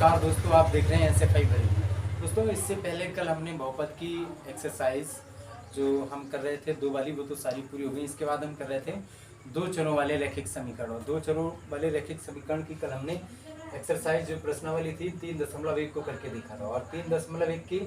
नमस्कार दोस्तों, आप देख रहे हैं SFI भरी। दोस्तों, इससे पहले कल हमने बहुपद की एक्सरसाइज जो हम कर रहे थे दो वाली, वो तो सारी पूरी हो गई। इसके बाद हम कर रहे थे दो चरों वाले रैखिक समीकरण। और दो चरों वाले रैखिक समीकरण की कल हमने एक्सरसाइज जो प्रश्नावली थी 3.1 को करके देखा था। और 3.1 की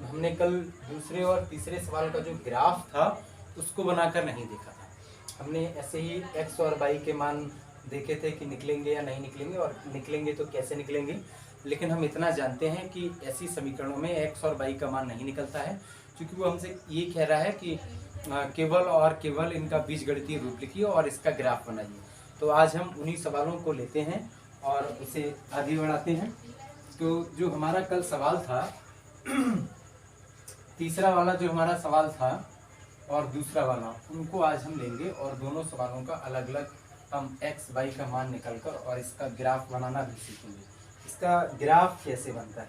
हमने कल दूसरे और तीसरे सवाल का जो ग्राफ था उसको बनाकर नहीं देखा था। हमने ऐसे ही x और y के मान देखे थे कि निकलेंगे या नहीं निकलेंगे, और निकलेंगे तो कैसे निकलेंगे। लेकिन हम इतना जानते हैं कि ऐसी समीकरणों में x और y का मान नहीं निकलता है, क्योंकि वो हमसे ये कह रहा है कि केवल और केवल इनका बीजगणितीय रूप लिखिए और इसका ग्राफ बनाइए। तो आज हम उन्हीं सवालों को लेते हैं और उसे आगे बढ़ाते हैं। तो जो हमारा कल सवाल था तीसरा वाला जो हमारा सवाल था और दूसरा वाला, उनको आज हम लेंगे और दोनों सवालों का अलग अलग हम x y का मान निकालकर और इसका ग्राफ बनाना भी सीखेंगे। इसका ग्राफ कैसे बनता है।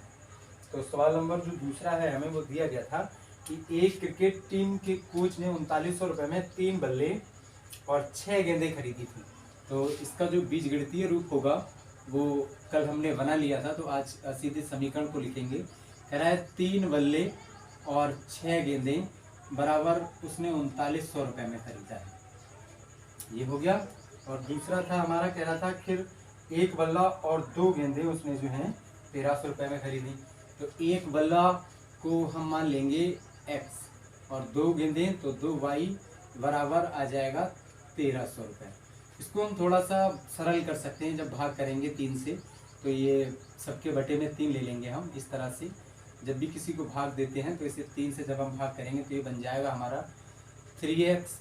तो सवाल नंबर जो दूसरा है, हमें वो दिया गया था कि एक क्रिकेट टीम के कोच ने 3900 रुपये में 3 बल्ले और 6 गेंदें खरीदी थी। तो इसका जो बीजगणितीय रूप होगा वो कल हमने बना लिया था, तो आज सीधे समीकरण को लिखेंगे। कह रहा है 3 बल्ले और 6 गेंदें बराबर उसने 3900 रुपये में खरीदा है, ये हो गया। और दूसरा था हमारा, कह रहा था फिर एक बल्ला और 2 गेंदें उसने जो है 1300 रुपये में खरीदी। तो एक बल्ला को हम मान लेंगे x और 2 गेंदें तो 2y बराबर आ जाएगा 1300 रुपये। इसको हम थोड़ा सा सरल कर सकते हैं, जब भाग करेंगे 3 से तो ये सबके बटे में 3 ले लेंगे हम। इस तरह से जब भी किसी को भाग देते हैं तो इसे 3 से जब हम भाग करेंगे तो ये बन जाएगा हमारा 3x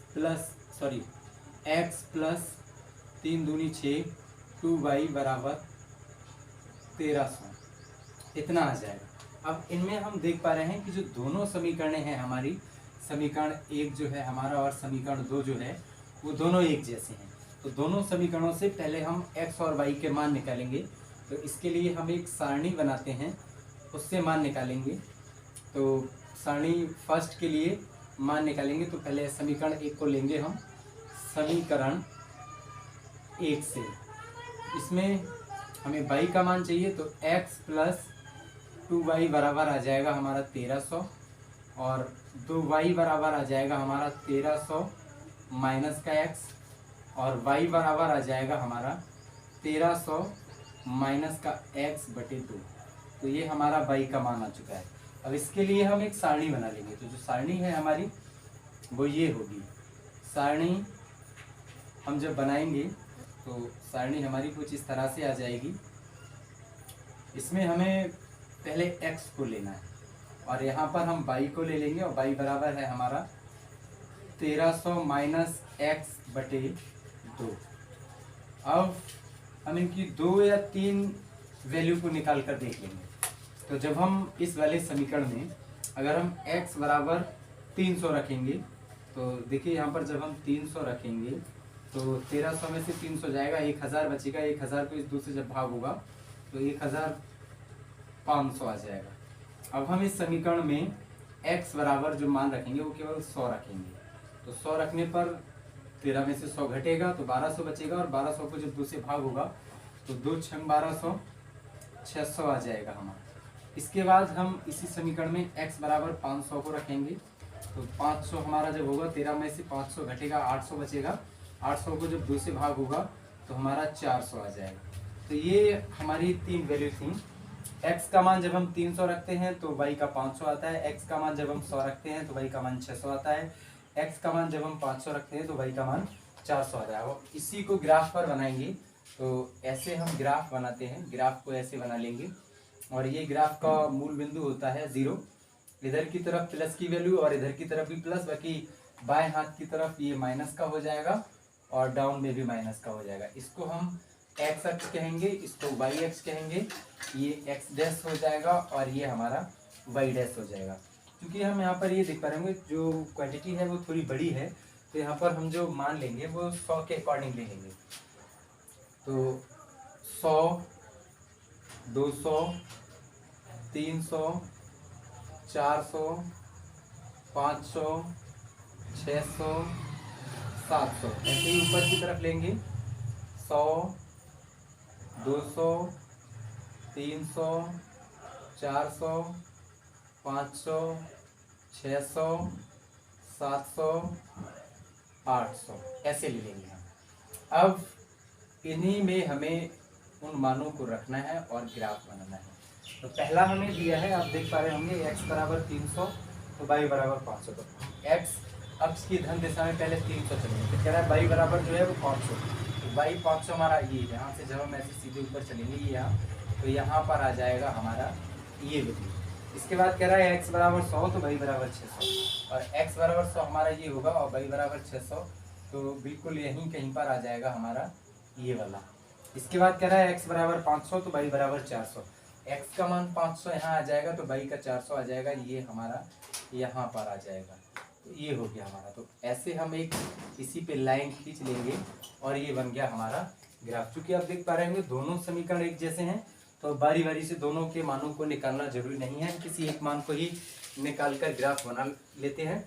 प्लस 3 दूनी 6 2y बराबर 1300, इतना आ जाएगा। अब इनमें हम देख पा रहे हैं कि जो दोनों समीकरणें हैं हमारी, समीकरण 1 जो है हमारा और समीकरण 2 जो है, वो दोनों एक जैसे हैं। तो दोनों समीकरणों से पहले हम x और y के मान निकालेंगे। तो इसके लिए हम एक सारणी बनाते हैं, उससे मान निकालेंगे। तो सारणी फर्स्ट के लिए मान निकालेंगे तो पहले समीकरण 1 को लेंगे हम, समीकरण 1 से। इसमें हमें y का मान चाहिए, तो x प्लस 2y बराबर आ जाएगा हमारा 1300 और 2y बराबर आ जाएगा हमारा 1300 माइनस का x, और y बराबर आ जाएगा हमारा 1300 माइनस का x बटे 2। तो ये हमारा y का मान आ चुका है। अब इसके लिए हम एक सारणी बना लेंगे। तो जो सारणी है हमारी वो ये होगी। सारणी हम जब बनाएंगे तो सारणी हमारी कुछ इस तरह से आ जाएगी। इसमें हमें पहले x को लेना है और यहाँ पर हम y को ले लेंगे, और y बराबर है हमारा 1300 माइनस x बटे 2। अब हम इनकी 2 या 3 वैल्यू को निकाल कर देख लेंगे। तो जब हम इस वाले समीकरण में अगर हम x बराबर 300 रखेंगे, तो देखिए यहाँ पर जब हम 300 रखेंगे तो 1300 में से 300 जाएगा, 1000 बचेगा। 1000 को इस 2 से जब भाग होगा तो 1500 आ जाएगा। अब हम इस समीकरण में x बराबर जो मान रखेंगे वो केवल 100 रखेंगे। तो 100 रखने पर 13 में से 100 घटेगा तो 1200 बचेगा, और 1200 को जब 2 से भाग होगा तो 2 छंग 1200, 600 आ जाएगा हमारा। इसके बाद हम इसी समीकरण में x बराबर 500 को रखेंगे। तो 500 हमारा जब होगा, 13 में से 500 घटेगा, 800 बचेगा। 800 को जब 2 से भाग होगा तो हमारा 400 आ जाएगा। तो ये हमारी 3 वैल्यू थी। x का मान जब हम 300 रखते हैं तो y का 500 आता है। x का मान जब हम 100 रखते हैं तो y का मान 600 आता है। x का मान जब हम 500 रखते हैं तो y का मान 400 आता है। और इसी को ग्राफ पर बनाएंगे। तो ऐसे हम ग्राफ बनाते हैं, ग्राफ को ऐसे बना लेंगे। और ये ग्राफ का मूल बिंदु होता है 0। इधर की तरफ प्लस की वैल्यू और इधर की तरफ भी प्लस, बाकी बाएं हाथ की तरफ ये माइनस का हो जाएगा और डाउन में भी माइनस का हो जाएगा। इसको हम x अक्ष कहेंगे, इसको y अक्ष कहेंगे। ये x डैश हो जाएगा और ये हमारा y डैश हो जाएगा। क्योंकि हम यहाँ पर ये देख पा रहे होंगे जो क्वांटिटी है वो थोड़ी बड़ी है, तो यहाँ पर हम जो मान लेंगे वो 100 के अकॉर्डिंग ले लेंगे। तो 100, 200, 300, 400, 500, 600, 700 ऐसे ही ऊपर की तरफ लेंगे। 100, 200, 300, 400, 500, 600, 700, 800 ऐसे ले लेंगे हम। अब इन्हीं में हमें उन मानों को रखना है और ग्राफ बनाना है। तो पहला हमें दिया है, आप देख पा रहे होंगे x बराबर 300 तो y बराबर 500। तो x अक्ष की धन दिशा में पहले 300 चलेंगे, फिर कह रहा है y बराबर जो है वो 500। तो y 500 हमारा ये यहाँ से जब हम ऐसे सीधे ऊपर चलेंगे ये यहाँ, तो यहाँ पर आ जाएगा हमारा ये बिंदु। इसके बाद कह रहा है x बराबर 100 तो y बराबर 600, और x बराबर 100 हमारा ये होगा और y बराबर 600, तो बिल्कुल यहीं कहीं पर आ जाएगा हमारा ये वाला। इसके बाद कह रहा है x बराबर 500 तो y बराबर 400। x का मान 500 यहाँ आ जाएगा तो y का 400 आ जाएगा, ये हमारा यहाँ पर आ जाएगा। तो ये हो गया हमारा। तो ऐसे हम एक इसी पे लाइन खींच लेंगे और ये बन गया हमारा ग्राफ। चूंकि आप देख पा रहे होंगे दोनों समीकरण एक जैसे हैं, तो बारी बारी से दोनों के मानों को निकालना जरूरी नहीं है, किसी एक मान को ही निकाल कर ग्राफ बना लेते हैं।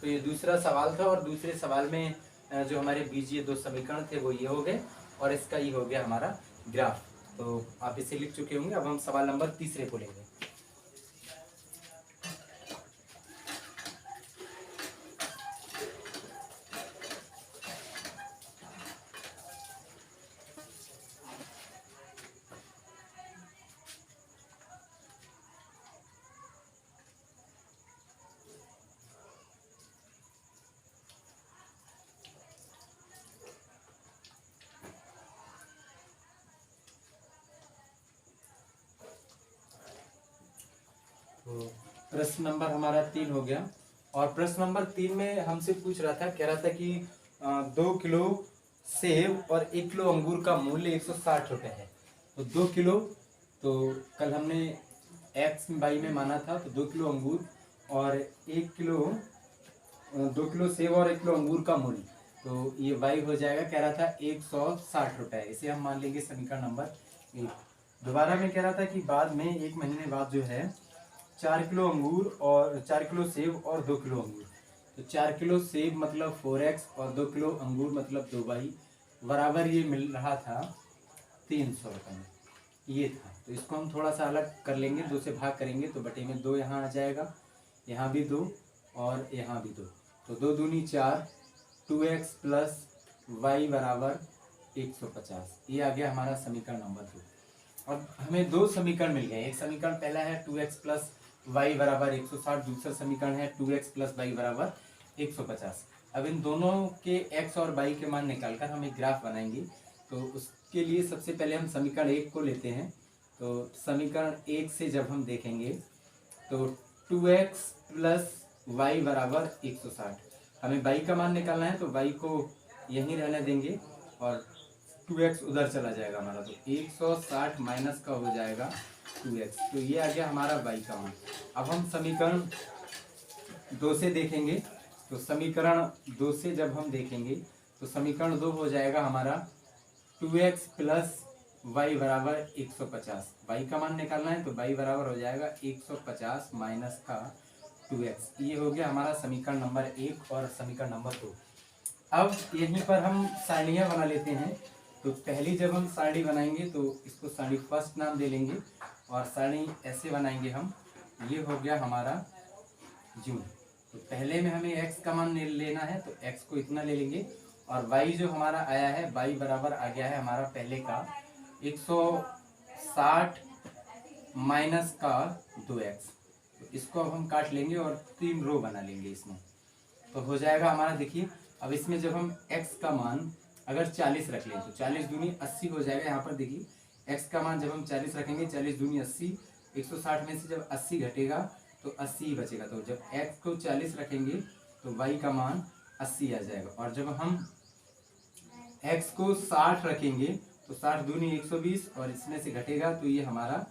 तो ये दूसरा सवाल था, और दूसरे सवाल में जो हमारे बीजीय दो समीकरण थे वो ये हो गए, और इसका ये हो गया हमारा ग्राफ। तो आप इसे लिख चुके होंगे। अब हम सवाल नंबर तीसरे को लेंगे। तो प्रश्न नंबर हमारा 3 हो गया, और प्रश्न नंबर 3 में हमसे पूछ रहा था, कह रहा था कि 2 किलो सेब और 1 किलो अंगूर का मूल्य 160 रुपये है। तो 2 किलो, तो कल हमने x y में माना था, तो 2 किलो अंगूर और 1 किलो 2 किलो सेब और 1 किलो अंगूर का मूल्य, तो ये y हो जाएगा। कह रहा था 160 रुपये, इसे हम मान लेंगे समीकरण नंबर 1। दोबारा में कह रहा था कि बाद में 1 महीने बाद जो है 4 किलो अंगूर और 4 किलो सेब और 2 किलो अंगूर, तो 4 किलो सेब मतलब 4x और 2 किलो अंगूर मतलब 2y बराबर ये मिल रहा था 300 रुपये में, ये था। तो इसको हम थोड़ा सा अलग कर लेंगे, 2 से भाग करेंगे तो बटे में 2 यहाँ आ जाएगा, यहाँ भी 2 और यहाँ भी 2, तो 2 दूनी 4, 2x प्लस y बराबर 150, ये आ गया हमारा समीकरण नंबर 2। और हमें दो समीकरण मिल गए। एक समीकरण पहला है 2x प्लस वाई बराबर 160, दूसरा समीकरण है 2x प्लस वाई बराबर 150। अब इन दोनों के x और y के मान निकालकर हम एक ग्राफ बनाएंगे। तो उसके लिए सबसे पहले हम समीकरण 1 को लेते हैं। तो समीकरण 1 से जब हम देखेंगे तो 2x प्लस वाई बराबर 160, हमें y का मान निकालना है, तो y को यहीं रहने देंगे और 2x उधर चला जाएगा हमारा, तो 160 माइनस का हो जाएगा 2x, तो ये आ गया हमारा y का मान। अब हम समीकरण 2 से देखेंगे, तो समीकरण 2 से जब हम देखेंगे तो समीकरण 2 हो जाएगा हमारा 2x प्लस वाई बराबर 150, y का मान निकालना है, तो y बराबर हो जाएगा 150 माइनस का 2x, ये हो गया हमारा समीकरण नंबर 1 और समीकरण नंबर 2। अब यहीं पर हम सारणियाँ बना लेते हैं। तो पहली जब हम सारणी बनाएंगे तो इसको सारणी फर्स्ट नाम दे लेंगे, और सारणी ऐसे बनाएंगे हम, ये हो गया हमारा जून। तो पहले में हमें x का मान लेना है, तो x को इतना ले लेंगे, और y जो हमारा आया है y बराबर आ गया है हमारा पहले का 160 माइनस का 2x। तो इसको अब हम काट लेंगे और 3 रो बना लेंगे इसमें, तो हो जाएगा हमारा। देखिए अब इसमें जब हम x का मान अगर 40 रख लें तो 40 दूनी 80 हो जाएगा। यहाँ पर देखिए x का मान जब हम 40 रखेंगे, 40 दूनी 80, 160 में से जब 80 घटेगा तो 80 ही बचेगा। तो जब x को 40 रखेंगे तो y का मान 80 आ जाएगा, और जब हम x को 60 रखेंगे तो 60 दूनी 120, और इसमें से घटेगा तो ये हमारा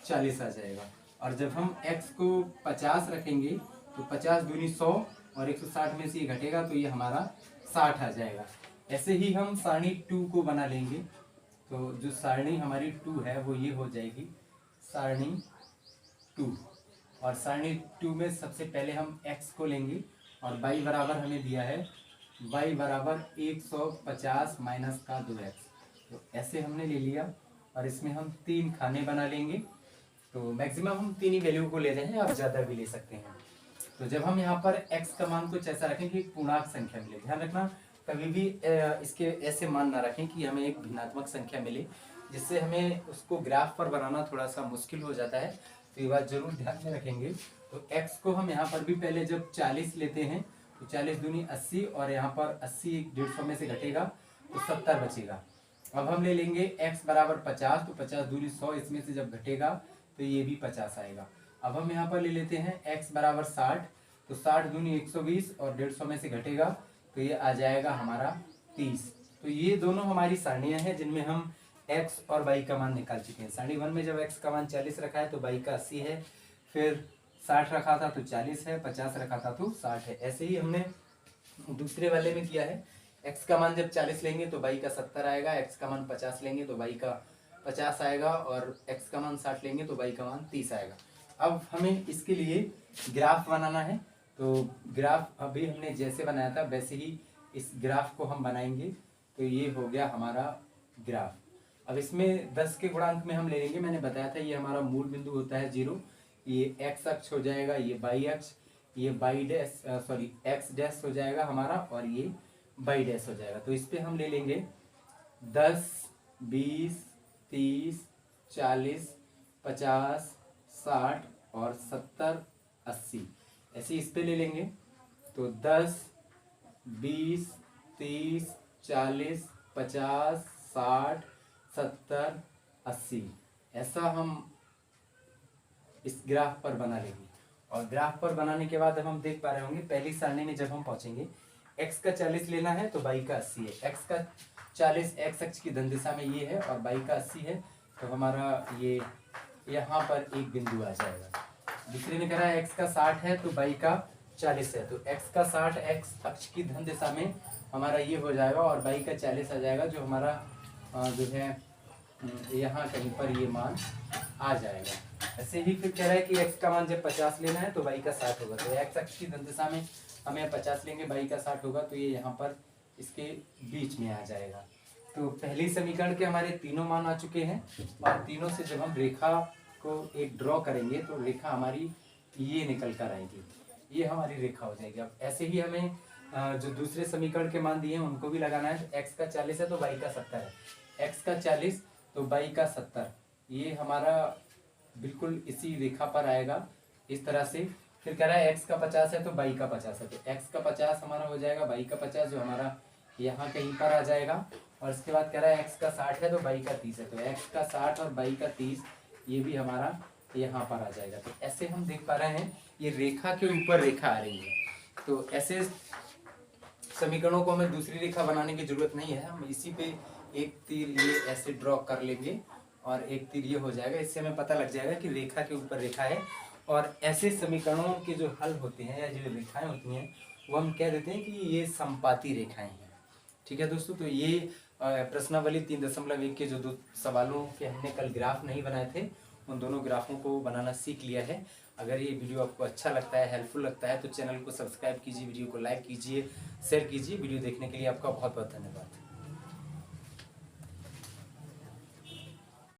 40 आ जाएगा। और जब हम x को 50 रखेंगे तो 50 दूनी 100, और 160 में से ये घटेगा तो ये हमारा 60 आ जाएगा। ऐसे ही हम सारणी 2 को बना लेंगे। तो जो सारणी हमारी 2 है वो ये हो जाएगी सारणी 2, और सारणी 2 में सबसे पहले हम x को लेंगे, और y बराबर हमें दिया है y बराबर 150 माइनस का 2x। तो ऐसे हमने ले लिया, और इसमें हम 3 खाने बना लेंगे। तो मैक्सिमम हम 3 ही वैल्यू को ले रहे हैं, आप ज़्यादा भी ले सकते हैं। तो जब हम यहाँ पर x का मान कुछ ऐसा रखें कि पूर्णांक संख्या मिले, ध्यान रखना कभी भी इसके ऐसे मान ना रखें कि हमें एक भिन्नात्मक संख्या मिले, जिससे हमें उसको ग्राफ पर बनाना थोड़ा सा मुश्किल हो जाता है। तो ये बात जरूर ध्यान में रखेंगे। तो x को हम यहाँ पर भी पहले जब 40 लेते हैं तो 40 दूनी 80, और यहाँ पर 80 150 में से घटेगा तो 70 बचेगा। अब हम ले लेंगे x बराबर 50, तो 50 दूनी 100, इसमें से जब घटेगा तो ये भी 50 आएगा। अब हम यहाँ पर ले लेते हैं x बराबर 60, तो 60 दूनी 120 और 150 में से घटेगा तो ये आ जाएगा हमारा 30। तो ये दोनों हमारी सारणियाँ हैं जिनमें हम x और y का मान निकाल चुके हैं। सारणी 1 में जब x का मान 40 रखा है तो y का 80 है, फिर 60 रखा था तो 40 है, 50 रखा था तो 60 है। ऐसे ही हमने दूसरे वाले में किया है। x का मान जब 40 लेंगे तो y का 70 आएगा, x का मान 50 लेंगे तो y का 50 आएगा, और x का मान 60 लेंगे तो y का मान 30 आएगा। अब हमें इसके लिए ग्राफ बनाना है। तो ग्राफ अभी हमने जैसे बनाया था वैसे ही इस ग्राफ को हम बनाएंगे। तो ये हो गया हमारा ग्राफ। अब इसमें 10 के गुणांक में हम ले लेंगे। मैंने बताया था ये हमारा मूल बिंदु होता है 0, ये x अक्ष हो जाएगा, ये y अक्ष, ये x डैश हो जाएगा हमारा, और ये y डैश हो जाएगा। तो इस पे हम ले लेंगे 10, 20, 30, 40, 50, 60 और 70, 80, ऐसे इस पे ले लेंगे। तो 10, 20, 30, 40, 50, 60, 70, 80 ऐसा हम इस ग्राफ पर बना लेंगे। और ग्राफ पर बनाने के बाद अब हम देख पा रहे होंगे पहली सारणी में जब हम पहुंचेंगे x का 40 लेना है तो y का 80 है। x का 40 x अक्ष की धन दिशा में ये है और y का 80 है, तो हमारा ये यहाँ पर एक बिंदु आ जाएगा। दूसरे में कह रहा है x का 60 है तो y का 40 है, तो x का 60 x अक्ष की धन दिशा में हमारा ये हो जाएगा और y का 40 आ जाएगा, जो हमारा जो है यहाँ कहीं पर ये मान आ जाएगा। ऐसे ही फिर कह रहा है कि x का मान जब 50 लेना है तो y का 60 होगा। तो x अक्ष की धन दिशा में हमें 50 लेंगे, y का 60 होगा, तो ये यहाँ पर इसके बीच में आ जाएगा। तो पहली समीकरण के हमारे तीनों मान आ चुके हैं, और तीनों से जब हम रेखा को एक ड्रॉ करेंगे तो रेखा हमारी ये निकल कर आएगी, ये हमारी रेखा हो जाएगी। अब ऐसे ही हमें जो दूसरे समीकरण के मान दिए हैं उनको भी लगाना है। x का 40 है तो y का 70 है, x का 40 तो y का 70, ये हमारा बिल्कुल इसी रेखा पर आएगा इस तरह से। फिर कह रहा है x का 50 है तो y का 50 है, तो x का 50 हमारा हो जाएगा, y का 50 जो हमारा यहाँ कहीं पर आ जाएगा। और इसके बाद कह रहा है x का 60 है तो y का 30 है, तो x का 60 और y का 30 ये भी हमारा यहाँ पर आ जाएगा। तो ऐसे हम देख पा रहे हैं ये रेखा के ऊपर रेखा आ रही है। तो ऐसे समीकरणों को हमें दूसरी रेखा बनाने की जरूरत नहीं है, हम इसी पे एक तीर ये ऐसे ड्रॉ कर लेंगे और एक तीर ये हो जाएगा। इससे हमें पता लग जाएगा कि रेखा के ऊपर रेखा है। और ऐसे समीकरणों के जो हल होते हैं या जो रेखाएं होती हैं वो हम कह देते हैं कि ये संपाती रेखाएं हैं। ठीक है दोस्तों, तो ये प्रश्नावली 3.1 के जो 2 सवालों के हमने कल ग्राफ नहीं बनाए थे उन दोनों ग्राफों को बनाना सीख लिया है। अगर ये वीडियो आपको अच्छा लगता है, हेल्पफुल लगता है, तो चैनल को सब्सक्राइब कीजिए, वीडियो को लाइक कीजिए, शेयर कीजिए। वीडियो देखने के लिए आपका बहुत बहुत धन्यवाद।